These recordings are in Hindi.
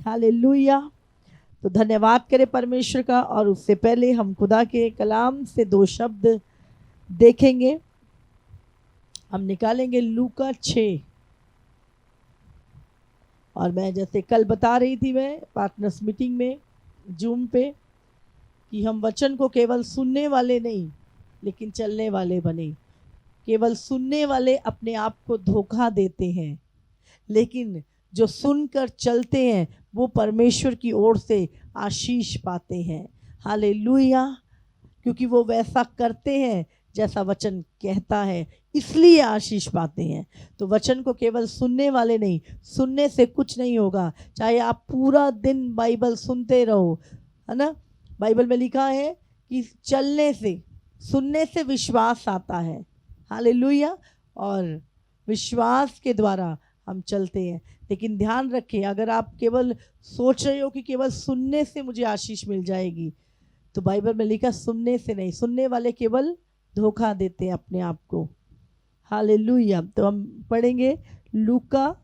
हालेलुया। तो धन्यवाद करें परमेश्वर का। और उससे पहले हम खुदा के कलाम से 2 शब्द देखेंगे। हम निकालेंगे लूका 6। और मैं जैसे कल बता रही थी मैं पार्टनर्स मीटिंग में जूम पे कि हम वचन को केवल सुनने वाले नहीं लेकिन चलने वाले बने। केवल सुनने वाले अपने आप को धोखा देते हैं, लेकिन जो सुनकर चलते हैं वो परमेश्वर की ओर से आशीष पाते हैं। हालेलुया। क्योंकि वो वैसा करते हैं जैसा वचन कहता है, इसलिए आशीष पाते हैं। तो वचन को केवल सुनने वाले नहीं, सुनने से कुछ नहीं होगा। चाहे आप पूरा दिन बाइबल सुनते रहो, है ना। बाइबल में लिखा है कि चलने से, सुनने से विश्वास आता है। हालेलुया। और विश्वास के द्वारा हम चलते हैं। लेकिन ध्यान रखें, अगर आप केवल सोच रहे हो कि केवल सुनने से मुझे आशीष मिल जाएगी, तो बाइबल में लिखा सुनने से नहीं, सुनने वाले केवल धोखा देते हैं अपने आप को। हालेलुया। तो हम पढ़ेंगे लूका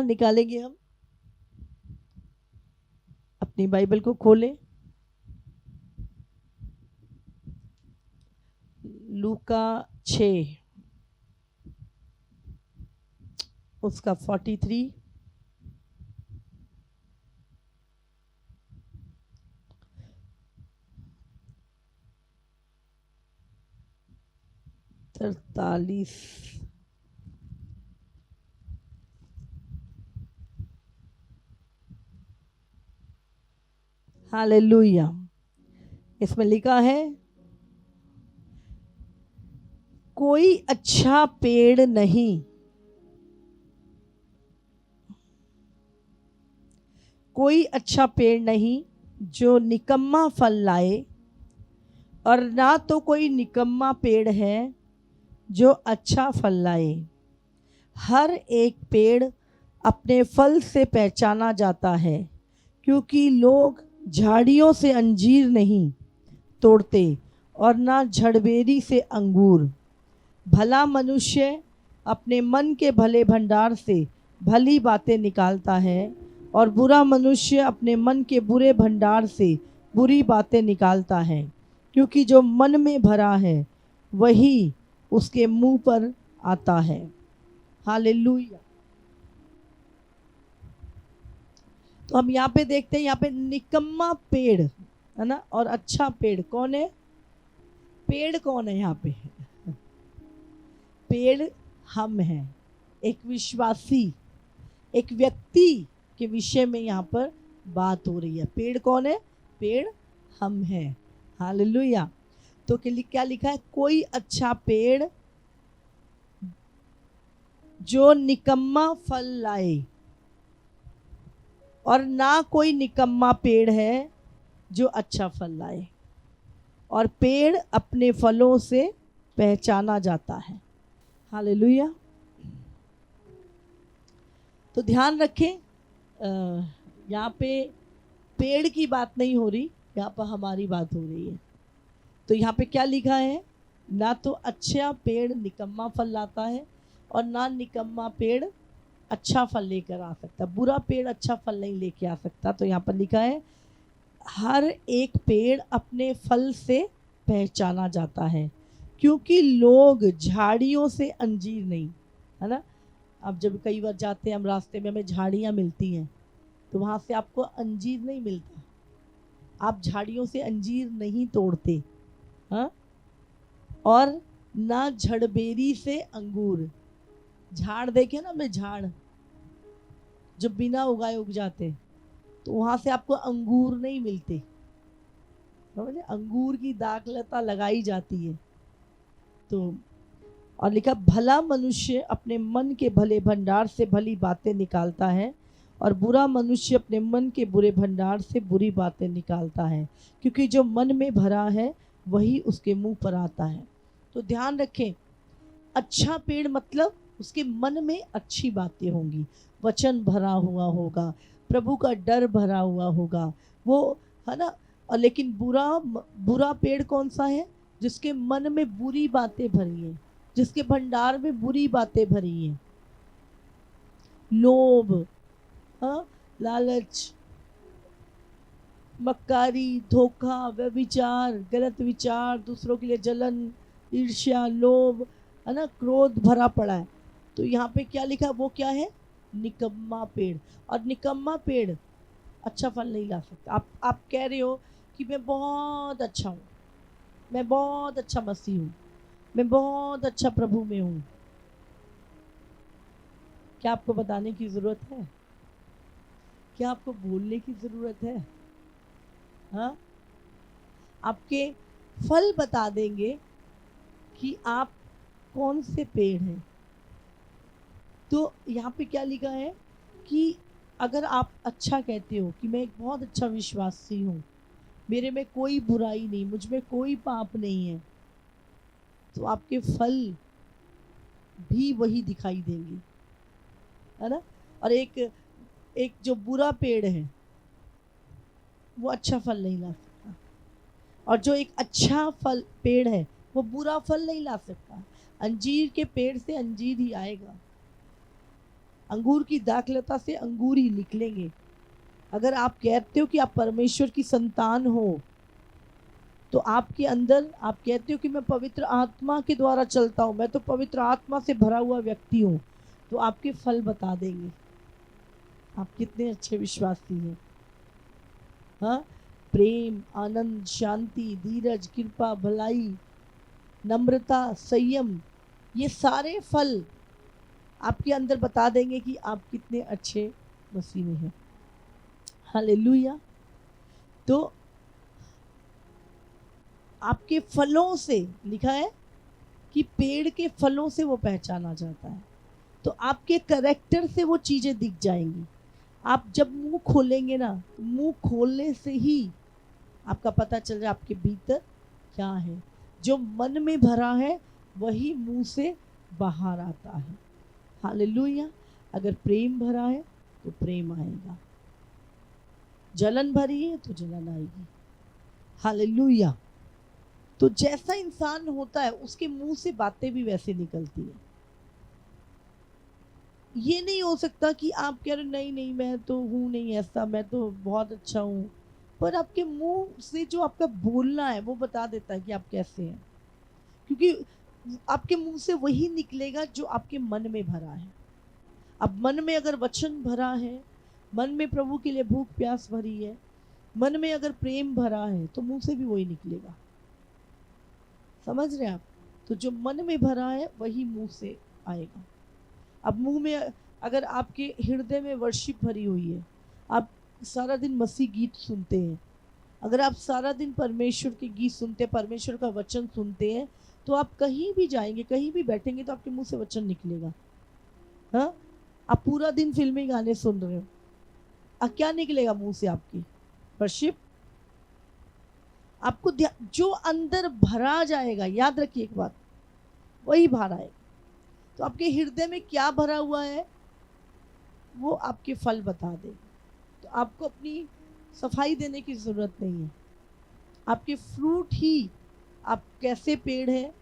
निकालेंगे। हम अपनी बाइबल को खोलें। लूका 6 उसका 43 43। हालेलुया। इसमें लिखा है, कोई अच्छा पेड़ नहीं, कोई अच्छा पेड़ नहीं जो निकम्मा फल लाए, और ना तो कोई निकम्मा पेड़ है जो अच्छा फल लाए। हर एक पेड़ अपने फल से पहचाना जाता है, क्योंकि लोग झाड़ियों से अंजीर नहीं तोड़ते और ना झड़बेरी से अंगूर। भला मनुष्य अपने मन के भले भंडार से भली बातें निकालता है, और बुरा मनुष्य अपने मन के बुरे भंडार से बुरी बातें निकालता है, क्योंकि जो मन में भरा है वही उसके मुंह पर आता है। हालेलुया। तो हम यहाँ पे देखते हैं, यहाँ पे निकम्मा पेड़ है ना, और अच्छा पेड़ कौन है? पेड़ कौन है यहाँ पे? पेड़ हम हैं। एक विश्वासी, एक व्यक्ति के विषय में यहाँ पर बात हो रही है। पेड़ कौन है? पेड़ हम हैं। हालेलुया। तो क्या लिखा है? कोई अच्छा पेड़ जो निकम्मा फल लाए, और ना कोई निकम्मा पेड़ है जो अच्छा फल लाए। और पेड़ अपने फलों से पहचाना जाता है। हालेलुया। तो ध्यान रखें, यहाँ पे पेड़ की बात नहीं हो रही, यहाँ पर हमारी बात हो रही है। तो यहाँ पे क्या लिखा है? ना तो अच्छा पेड़ निकम्मा फल लाता है, और ना निकम्मा पेड़ अच्छा फल लेकर आ सकता। बुरा पेड़ अच्छा फल नहीं लेके आ सकता। तो यहाँ पर लिखा है, हर एक पेड़ अपने फल से पहचाना जाता है, क्योंकि लोग झाड़ियों से अंजीर नहीं, है ना। अब जब कई बार जाते हैं हम रास्ते में, हमें झाड़ियाँ मिलती हैं, तो वहाँ से आपको अंजीर नहीं मिलता। आप झाड़ियों से अंजीर नहीं तोड़ते, हाँ। और ना झड़बेरी से अंगूर। झाड़ देखे ना, मैं झाड़ जो बिना उगाए उग जाते, तो वहाँ से आपको अंगूर नहीं मिलते। समझे? अंगूर की दाखलता लगाई जाती है। तो और लिखा, भला मनुष्य अपने मन के भले भंडार से भली बातें निकालता है, और बुरा मनुष्य अपने मन के बुरे भंडार से बुरी बातें निकालता है, क्योंकि जो मन में भरा है वही उसके मुंह पर आता है। तो ध्यान रखें, अच्छा पेड़ मतलब उसके मन में अच्छी बातें होंगी, वचन भरा हुआ होगा, प्रभु का डर भरा हुआ होगा, वो, है ना। और लेकिन बुरा पेड़ कौन सा है? जिसके मन में बुरी बातें भरी हैं, जिसके भंडार में बुरी बातें भरी हैं। लोभ, हाँ, लालच, मक्कारी, धोखा, व्यभिचार, गलत विचार, दूसरों के लिए जलन, ईर्ष्या, लोभ, है ना, क्रोध भरा पड़ा है। तो यहाँ पे क्या लिखा, वो क्या है, निकम्मा पेड़। और निकम्मा पेड़ अच्छा फल नहीं ला सकता। आप कह रहे हो कि मैं बहुत अच्छा हूँ, मैं बहुत अच्छा मसीह हूँ, मैं बहुत अच्छा प्रभु में हूँ। क्या आपको बताने की जरूरत है? क्या आपको बोलने की जरूरत है? हाँ, आपके फल बता देंगे कि आप कौन से पेड़ हैं। तो यहाँ पे क्या लिखा है कि अगर आप अच्छा कहते हो कि मैं एक बहुत अच्छा विश्वासी हूँ, मेरे में कोई बुराई नहीं, मुझ में कोई पाप नहीं है, तो आपके फल भी वही दिखाई देंगे, है ना। और एक जो बुरा पेड़ है वो अच्छा फल नहीं ला सकता, और जो एक अच्छा फल पेड़ है वो बुरा फल नहीं ला सकता। अंजीर के पेड़ से अंजीर ही आएगा, अंगूर की दाखलता से अंगूर ही निकलेंगे। अगर आप कहते हो कि आप परमेश्वर की संतान हो, तो आपके अंदर आप कहते हो कि मैं पवित्र आत्मा के द्वारा चलता हूँ, मैं तो पवित्र आत्मा से भरा हुआ व्यक्ति हूँ, तो आपके फल बता देंगे आप कितने अच्छे विश्वासी हैं। हाँ, प्रेम, आनंद, शांति, धीरज, कृपा, भलाई, नम्रता, संयम, ये सारे फल आपके अंदर बता देंगे कि आप कितने अच्छे मसीह में हैं। हालेलुया। तो आपके फलों से लिखा है कि पेड़ के फलों से वो पहचाना जाता है। तो आपके करेक्टर से वो चीजें दिख जाएंगी। आप जब मुंह खोलेंगे ना, तो मुंह खोलने से ही आपका पता चल जाए आपके भीतर क्या है। जो मन में भरा है वही मुंह से बाहर आता है। हालेलुया। अगर प्रेम भरा है तो प्रेम आएगा, जलन भरी है तो जलन आएगी। हालेलुया। तो जैसा इंसान होता है उसके मुंह से बातें भी वैसे निकलती है। ये नहीं हो सकता कि आप कह रहे नहीं नहीं मैं तो हूँ नहीं ऐसा, मैं तो बहुत अच्छा हूँ, पर आपके मुंह से जो आपका बोलना है वो बता देता है कि आप कैसे हैं, क्योंकि आपके मुंह से वही निकलेगा जो आपके मन में भरा है। अब मन में अगर वचन भरा है, मन में प्रभु के लिए भूख प्यास भरी है, मन में अगर प्रेम भरा है, तो मुंह से भी वही निकलेगा। समझ रहे आप? तो जो मन में भरा है वही मुंह से आएगा। अब मुंह में अगर आपके हृदय में वर्शिप भरी हुई है, आप सारा दिन मसीह गीत सुनते हैं, अगर आप सारा दिन परमेश्वर के गीत सुनते हैं, परमेश्वर का वचन सुनते हैं, तो आप कहीं भी जाएंगे, कहीं भी बैठेंगे, तो आपके मुंह से वचन निकलेगा। हाँ, आप पूरा दिन फिल्मी गाने सुन रहे हो, अब क्या निकलेगा मुंह से? आपकी वर्शिप। आपको जो अंदर भरा जाएगा, याद रखिए एक बात, वही बाहर आएगा। तो आपके हृदय में क्या भरा हुआ है वो आपके फल बता देगा। तो आपको अपनी सफाई देने की जरूरत नहीं है, आपके फ्रूट ही आप कैसे पेड़ है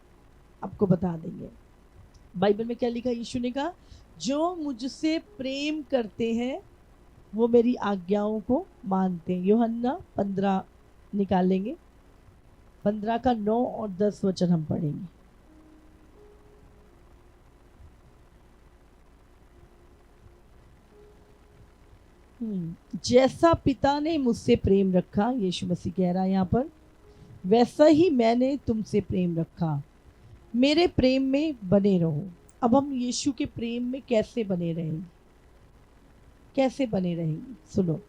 आपको बता देंगे। बाइबल में क्या लिखा? यीशु ने कहा जो मुझसे प्रेम करते हैं वो मेरी आज्ञाओं को मानते हैं। यूहन्ना 15 निकालेंगे, 15 का 9 और 10 वचन हम पढ़ेंगे। जैसा पिता ने मुझसे प्रेम रखा, यीशु मसीह कह रहा है यहाँ पर, वैसा ही मैंने तुमसे प्रेम रखा, मेरे प्रेम में बने रहो। अब हम यीशु के प्रेम में कैसे बने रहेंगे? कैसे बने रहेंगे? सुनो,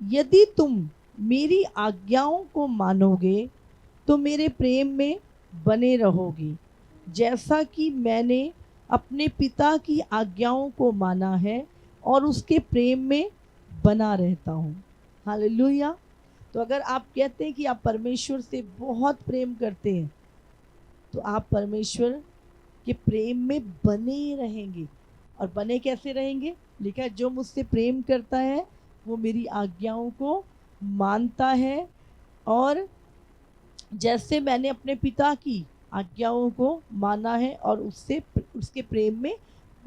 यदि तुम मेरी आज्ञाओं को मानोगे तो मेरे प्रेम में बने रहोगे, जैसा कि मैंने अपने पिता की आज्ञाओं को माना है और उसके प्रेम में बना रहता हूँ। हालेलुया। तो अगर आप कहते हैं कि आप परमेश्वर से बहुत प्रेम करते हैं, तो आप परमेश्वर के प्रेम में बने रहेंगे। और बने कैसे रहेंगे? लिखा है जो मुझसे प्रेम करता है वो मेरी आज्ञाओं को मानता है, और जैसे मैंने अपने पिता की आज्ञाओं को माना है और उससे उसके प्रेम में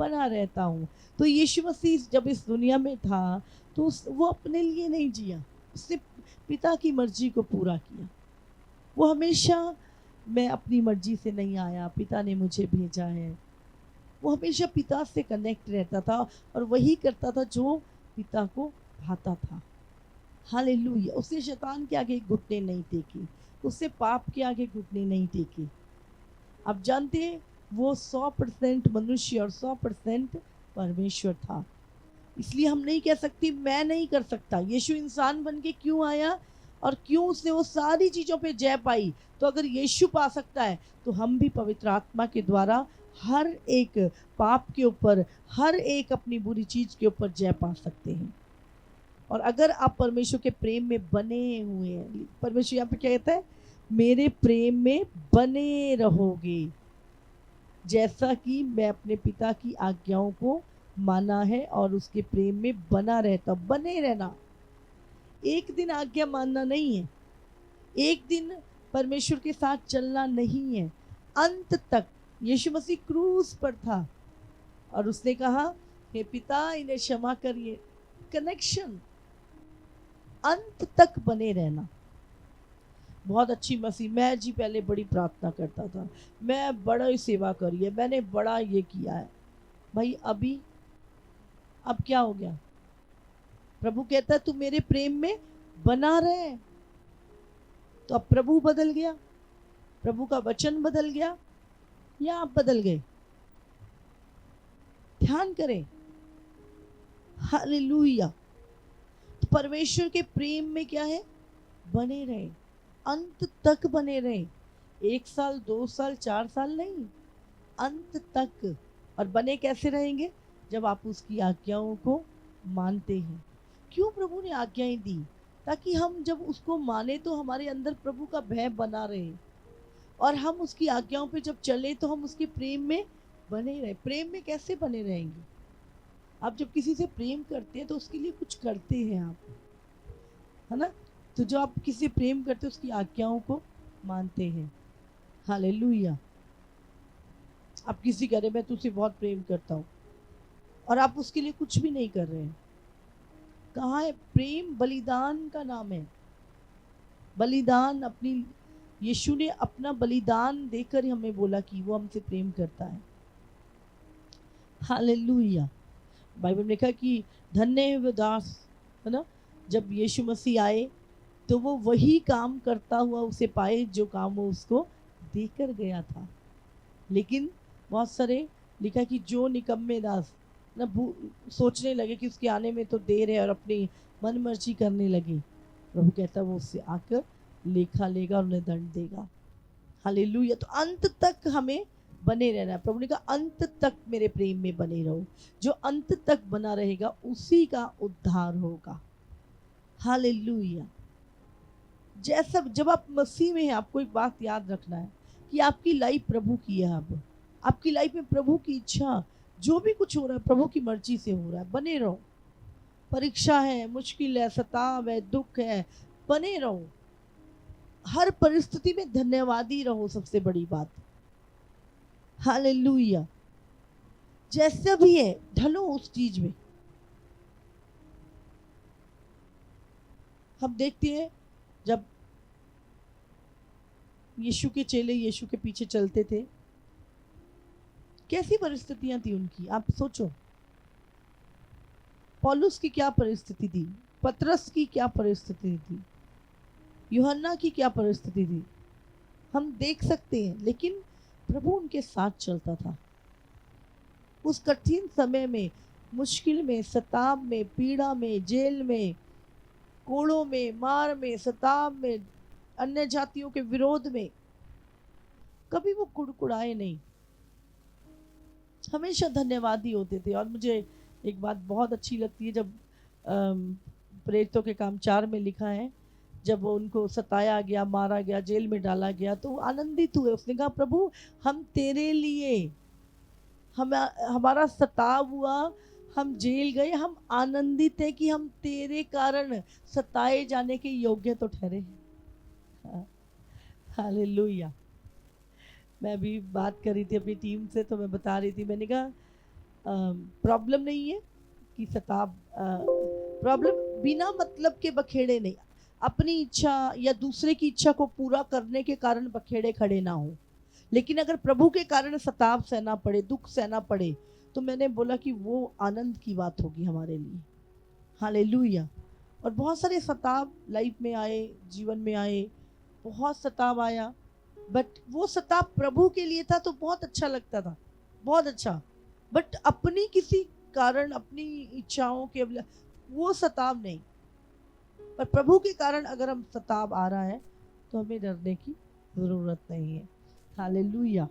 बना रहता हूँ। तो यीशु मसीह जब इस दुनिया में था तो वो अपने लिए नहीं जिया, उसने पिता की मर्जी को पूरा किया। वो हमेशा मैं अपनी मर्जी से नहीं आया, पिता ने मुझे भेजा है। वो हमेशा पिता से कनेक्ट रहता था और वही करता था जो पिता को भाता था। हालेलुया। उसने शैतान के आगे घुटने नहीं टेके, उससे पाप के आगे घुटने नहीं टेके। आप जानते हैं वो 100% मनुष्य और 100% परमेश्वर था। इसलिए हम नहीं कह सकते मैं नहीं कर सकता। यीशु इंसान बन के क्यों आया और क्यों उसने वो सारी चीज़ों पे जय पाई। तो अगर यीशु पा सकता है तो हम भी पवित्र आत्मा के द्वारा हर एक पाप के ऊपर, हर एक अपनी बुरी चीज़ के ऊपर जय पा सकते हैं। और अगर आप परमेश्वर के प्रेम में बने हुए हैं, परमेश्वर यहाँ पे क्या कहता है, मेरे प्रेम में बने रहोगे जैसा कि मैं अपने पिता की आज्ञाओं को माना है और उसके प्रेम में बना रहता। बने रहना, एक दिन आज्ञा मानना नहीं है, एक दिन परमेश्वर के साथ चलना नहीं है, अंत तक। यीशु मसीह क्रूस पर था और उसने कहा हे पिता इन्हें क्षमा करिए। कनेक्शन, अंत तक बने रहना। बहुत अच्छी मसीह, मैं जी पहले बड़ी प्रार्थना करता था, मैं बड़ा ही सेवा करी है, मैंने बड़ा ये किया है। भाई अभी अब क्या हो गया? प्रभु कहता है तू मेरे प्रेम में बना रहे। तो अब प्रभु बदल गया, प्रभु का वचन बदल गया या आप बदल गए? ध्यान करें। हालेलुया। तो परमेश्वर के प्रेम में क्या है? बने रहे, अंत तक बने रहे। 1 साल 2 साल 4 साल नहीं, अंत तक। और बने कैसे रहेंगे? जब आप उसकी आज्ञाओं को मानते हैं। क्यों प्रभु ने आज्ञाएं दी? ताकि हम जब उसको माने तो हमारे अंदर प्रभु का भय बना रहे और हम उसकी आज्ञाओं पे जब चले तो हम उसके प्रेम में बने रहे। प्रेम में कैसे बने रहेंगे? आप जब किसी से प्रेम करते हैं तो उसके लिए कुछ करते हैं आप, है ना? तो जो आप किसी से प्रेम करते हैं उसकी आज्ञाओं को मानते हैं। हालेलुया। आप किसी कह रहे मैं तुझसे बहुत प्रेम करता हूँ और आप उसके लिए कुछ भी नहीं कर रहे हैं। कहाँ है प्रेम? बलिदान का नाम है। बलिदान, अपनी यीशु ने अपना बलिदान देकर हमें बोला कि वो हमसे प्रेम करता है। हालेलुया। बाइबल में लिखा कि धन्य है वो दास, है ना, जब यीशु मसीह आए तो वो वही काम करता हुआ उसे पाए जो काम वो उसको देकर गया था। लेकिन बहुत सारे लिखा कि जो निकम्मे दास ना सोचने लगे कि उसके आने में तो देर है और अपनी मन मर्जी करने लगे, प्रभु कहता वो उससे आकर लेखा लेगा और उन्हें दंड देगा। हालेलुया। तो अंत तक हमें बने रहना है। प्रभु ने कहा अंत तक मेरे प्रेम में बने रहो। जो अंत तक बना रहेगा उसी का उद्धार होगा। हालेलुया। जैसा जब आप मसीह में हैं, आपको एक बात याद रखना है कि आपकी लाइफ प्रभु की है। अब आपकी लाइफ में प्रभु की इच्छा, जो भी कुछ हो रहा है प्रभु की मर्जी से हो रहा है। बने रहो। परीक्षा है, मुश्किल है, सताव है, दुख है, बने रहो। हर परिस्थिति में धन्यवादी रहो, सबसे बड़ी बात। हालेलुया। जैसा भी है ढलो उस चीज में। हम देखते हैं जब यीशु के चेले यीशु के पीछे चलते थे, कैसी परिस्थितियां थी उनकी, आप सोचो। पौलुस की क्या परिस्थिति थी, पतरस की क्या परिस्थिति थी, यूहन्ना की क्या परिस्थिति थी, हम देख सकते हैं। लेकिन प्रभु उनके साथ चलता था। उस कठिन समय में, मुश्किल में, सताव में, पीड़ा में, जेल में, कोड़ों में, मार में, सताव में, अन्य जातियों के विरोध में, कभी वो कुड़कुड़ाए नहीं, हमेशा धन्यवादी होते थे। और मुझे एक बात बहुत अच्छी लगती है, जब प्रेरितों के काम 4 में लिखा है, जब उनको सताया गया, मारा गया, जेल में डाला गया तो आनंदित हुए। उसने कहा प्रभु हम तेरे लिए, हमारा सताव हुआ, हम जेल गए, हम आनंदित है कि हम तेरे कारण सताए जाने के योग्य तो ठहरे। हालेलुया। मैं अभी बात कर रही थी अपनी टीम से, तो मैं बता रही थी, मैंने कहा प्रॉब्लम नहीं है कि सताव, प्रॉब्लम बिना मतलब के बखेड़े नहीं, अपनी इच्छा या दूसरे की इच्छा को पूरा करने के कारण बखेड़े खड़े ना हो। लेकिन अगर प्रभु के कारण सताव सहना पड़े, दुख सहना पड़े, तो मैंने बोला कि वो आनंद की बात होगी हमारे लिए। हालेलुया। और बहुत सारे सताव लाइफ में आए, जीवन में आए, बहुत सताव आया, बट वो सताव प्रभु के लिए था तो बहुत अच्छा लगता था, बहुत अच्छा। बट अपनी किसी कारण, अपनी इच्छाओं के वो सताव नहीं। पर प्रभु के कारण अगर हम सताव आ रहा है तो हमें डरने की जरूरत नहीं है। हालेलुया।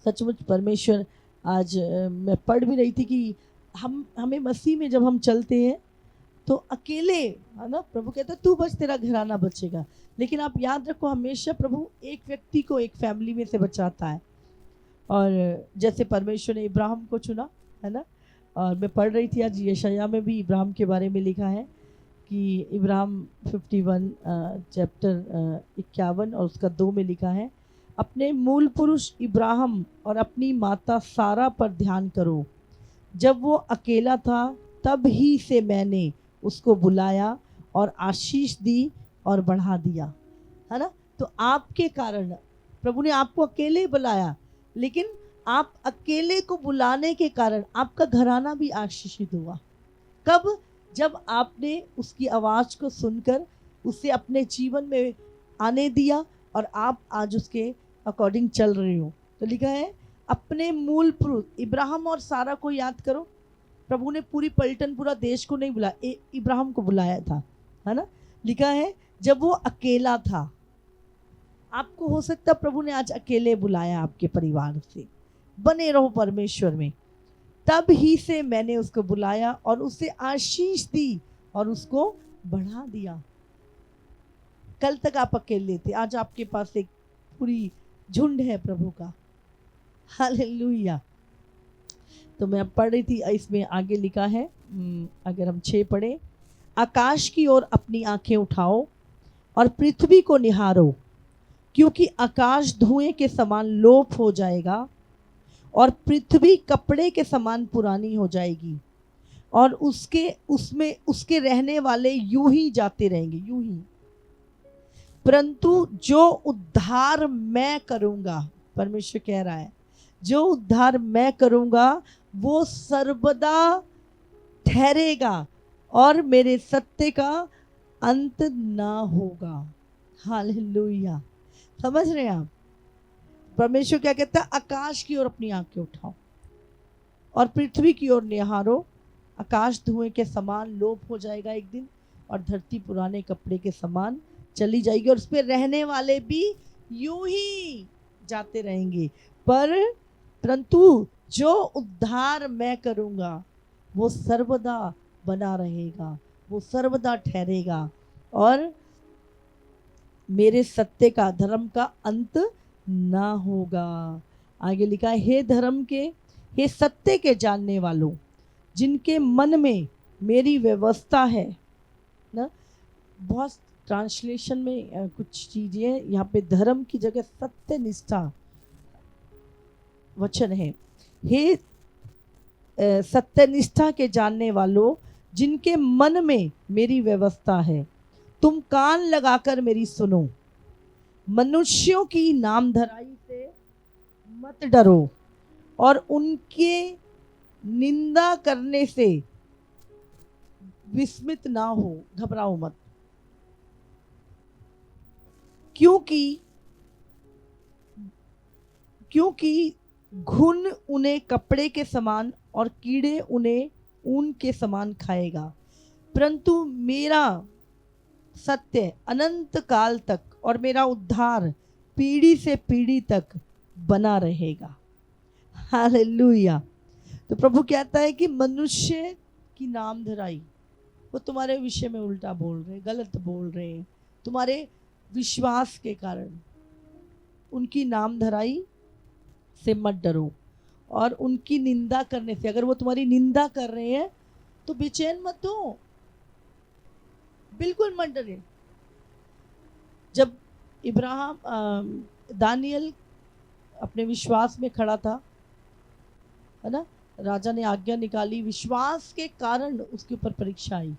सचमुच परमेश्वर, आज मैं पढ़ भी रही थी कि हमें मसीह में जब हम चलते हैं तो अकेले, है ना, प्रभु कहता है तू बच, तेरा घराना बचेगा। लेकिन आप याद रखो, हमेशा प्रभु एक व्यक्ति को एक फैमिली में से बचाता है। और जैसे परमेश्वर ने इब्राहिम को चुना, है ना, और मैं पढ़ रही थी आज यशायाह में भी इब्राहिम के बारे में लिखा है कि इब्राहिम 51 चैप्टर 51 और उसका 2 में लिखा है, अपने मूल पुरुष इब्राहिम और अपनी माता सारा पर ध्यान करो। जब वो अकेला था तब ही से मैंने उसको बुलाया और आशीष दी और बढ़ा दिया, है ना। तो आपके कारण प्रभु ने आपको अकेले बुलाया, लेकिन आप अकेले को बुलाने के कारण आपका घराना भी आशीषित हुआ। कब? जब आपने उसकी आवाज को सुनकर उसे अपने जीवन में आने दिया और आप आज उसके अकॉर्डिंग चल रहे हो। तो लिखा है अपने मूल पुरुष इब्राहिम और सारा को याद करो। प्रभु ने पूरी पलटन, पूरा देश को नहीं बुलाया, इब्राहिम को बुलाया था, है ना। लिखा है जब वो अकेला था। आपको हो सकता प्रभु ने आज अकेले बुलाया आपके परिवार से, बने रहो परमेश्वर में। तब ही से मैंने उसको बुलाया और उसे आशीष दी और उसको बढ़ा दिया। कल तक आप अकेले थे, आज आपके पास एक पूरी झुंड है प्रभु का। हालेलुया। तो मैं अब पढ़ रही थी, इसमें आगे लिखा है, अगर हम 6 पढ़े, आकाश की ओर अपनी आंखें उठाओ और पृथ्वी को निहारो, क्योंकि आकाश धुएं के समान लोप हो जाएगा और पृथ्वी कपड़े के समान पुरानी हो जाएगी और उसके रहने वाले यूं ही जाते रहेंगे, यूं ही। परंतु जो उद्धार मैं करूंगा, परमेश्वर कह रहा है, जो उद्धार मैं करूंगा वो सर्वदा ठहरेगा और मेरे सत्य का अंत ना होगा। हालेलुया। समझ रहे हैं आप? परमेश्वर क्या कहता है? आकाश की ओर अपनी आंखें उठाओ और पृथ्वी की ओर निहारो। आकाश धुएं के समान लोप हो जाएगा एक दिन और धरती पुराने कपड़े के समान चली जाएगी और उस पर रहने वाले भी यूं ही जाते रहेंगे। परंतु जो उद्धार मैं करूंगा वो सर्वदा बना रहेगा, वो सर्वदा ठहरेगा और मेरे सत्य का, धर्म का अंत ना होगा। आगे लिखा है, हे धर्म के, हे सत्य के जानने वालों, जिनके मन में मेरी व्यवस्था है ना। बहुत ट्रांसलेशन में कुछ चीजें यहाँ पे धर्म की जगह सत्य निष्ठा वचन है। हे सत्यनिष्ठा के जानने वालों, जिनके मन में मेरी व्यवस्था है, तुम कान लगाकर मेरी सुनो। मनुष्यों की नामधराई से मत डरो और उनके निंदा करने से विस्मित ना हो, घबराओ मत, क्योंकि घुन उन्हें कपड़े के समान और कीड़े उन्हें ऊन के समान खाएगा। परंतु मेरा सत्य अनंत काल तक और मेरा उद्धार पीढ़ी से पीढ़ी तक बना रहेगा। हालेलुया। तो प्रभु कहता है कि मनुष्य की नामधराई, वो तुम्हारे विषय में उल्टा बोल रहे हैं, गलत बोल रहे हैं, तुम्हारे विश्वास के कारण। उनकी नामधराई से मत डरो और उनकी निंदा करने से, अगर वो तुम्हारी निंदा कर रहे हैं तो बेचैन मत हो, बिल्कुल मत डरे। जब दानियल अपने विश्वास में खड़ा था, है ना, राजा ने आज्ञा निकाली, विश्वास के कारण उसके ऊपर परीक्षा आई।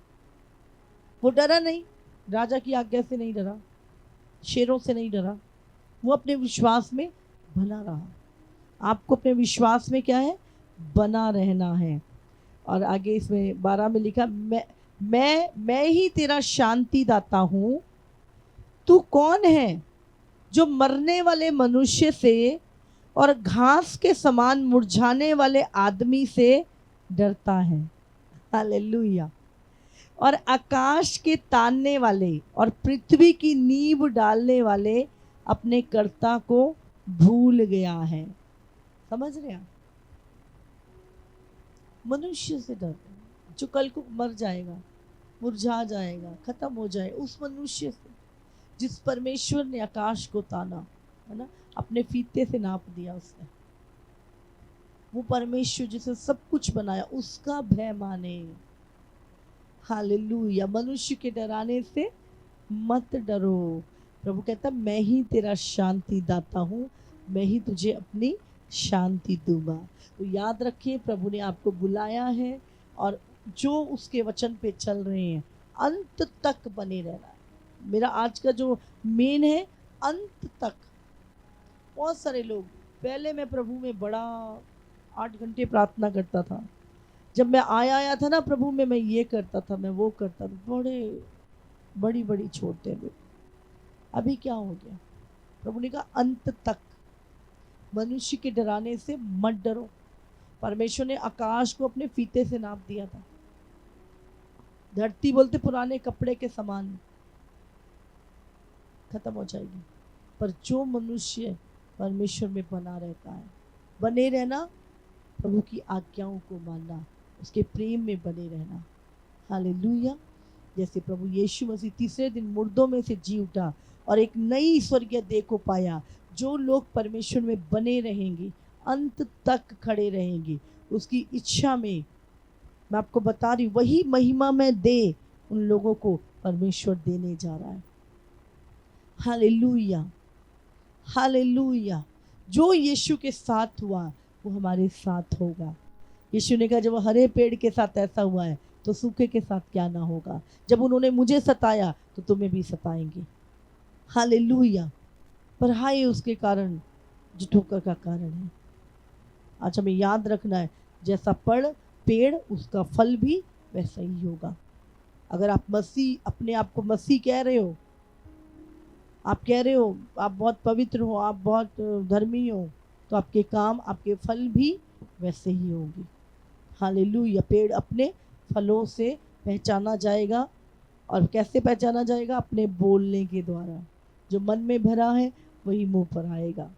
वो डरा नहीं, राजा की आज्ञा से नहीं डरा, शेरों से नहीं डरा, वो अपने विश्वास में बना रहा। आपको अपने विश्वास में क्या है, बना रहना है। और आगे इसमें 12 में लिखा, मैं ही तेरा शांति दाता हूं। तू कौन है जो मरने वाले मनुष्य से और घास के समान मुरझाने वाले आदमी से डरता है। हालेलुया। और आकाश के तानने वाले और पृथ्वी की नींव डालने वाले अपने कर्ता को भूल गया है। समझ रहे हैं? मनुष्य से डर, जो कल को मर जाएगा, मुरझा जाएगा, खत्म हो जाए, उस मनुष्य से जिस परमेश्वर ने आकाश को ताना, है ना, अपने फीते से नाप दिया उसने, वो परमेश्वर जिसे सब कुछ बनाया, उसका भय माने। हालेलुया। मनुष्य के डराने से मत डरो। प्रभु कहता, मैं ही तेरा शांति दाता हूँ, मैं ही तुझे अपनी शांति दूंगा। तो याद रखिए, प्रभु ने आपको बुलाया है और जो उसके वचन पे चल रहे हैं, अंत तक बने रहना है। मेरा आज का जो मेन है, अंत तक। बहुत सारे लोग, पहले मैं प्रभु में बड़ा 8 घंटे प्रार्थना करता था, जब मैं आया था ना प्रभु में, मैं ये करता था, मैं वो करता था, बड़ी बड़ी छोड़ते लोग। अभी क्या हो गया? प्रभु ने कहा अंत तक। मनुष्य के डराने से मत डरो। परमेश्वर ने आकाश को अपने फीते से नाप दिया था। धरती बोलते पुराने कपड़े के समान खत्म हो जाएगी, पर जो मनुष्य परमेश्वर में बना रहता है, बने रहना, प्रभु की आज्ञाओं को मानना, उसके प्रेम में बने रहना। हालेलुया। जैसे प्रभु यीशु मसीह तीसरे दिन मुर्दों में से जी उठा और एक नई स्वर्गीय देह को पाया, जो लोग परमेश्वर में बने रहेंगे, अंत तक खड़े रहेंगे, उसकी इच्छा में, मैं आपको बता रही, वही महिमा में दे उन लोगों को परमेश्वर देने जा रहा है। Hallelujah, hallelujah. जो यीशु के साथ हुआ वो हमारे साथ होगा। यीशु ने कहा, जब हरे पेड़ के साथ ऐसा हुआ है तो सूखे के साथ क्या ना होगा। जब उन्होंने मुझे सताया तो तुम्हें भी सताएंगे। हालेलुया। पर हाय उसके कारण जो ठोकर का कारण है। आज हमें याद रखना है, जैसा पेड़ उसका फल भी वैसा ही होगा। अगर आप मसीह, अपने आप को मसीह कह रहे हो, आप कह रहे हो आप बहुत पवित्र हो, आप बहुत धर्मी हो, तो आपके काम, आपके फल भी वैसे ही होंगे। हालेलुया। पेड़ अपने फलों से पहचाना जाएगा। और कैसे पहचाना जाएगा? अपने बोलने के द्वारा। जो मन में भरा है वही मुंह पर आएगा।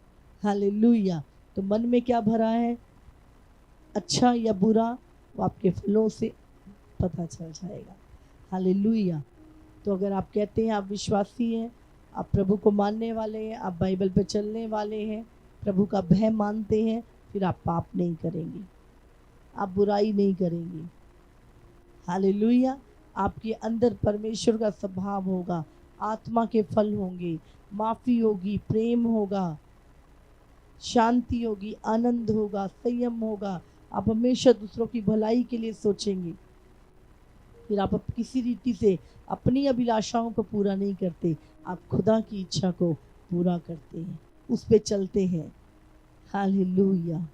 हालेलुया। तो मन में क्या भरा है, अच्छा या बुरा, वो आपके फलों से पता चल जाएगा। हालेलुया। तो अगर आप कहते हैं आप विश्वासी हैं, आप प्रभु को मानने वाले हैं, आप बाइबल पे चलने वाले हैं, प्रभु का भय मानते हैं, फिर आप पाप नहीं करेंगे, आप बुराई नहीं करेंगे। हालेलुया। आपके अंदर परमेश्वर का स्वभाव होगा, आत्मा के फल होंगे, माफ़ी होगी, प्रेम होगा, शांति होगी, आनंद होगा, संयम होगा। आप हमेशा दूसरों की भलाई के लिए सोचेंगे। फिर आप किसी रीति से अपनी अभिलाषाओं को पूरा नहीं करते, आप खुदा की इच्छा को पूरा करते हैं, उस पे चलते हैं। हालेलुया।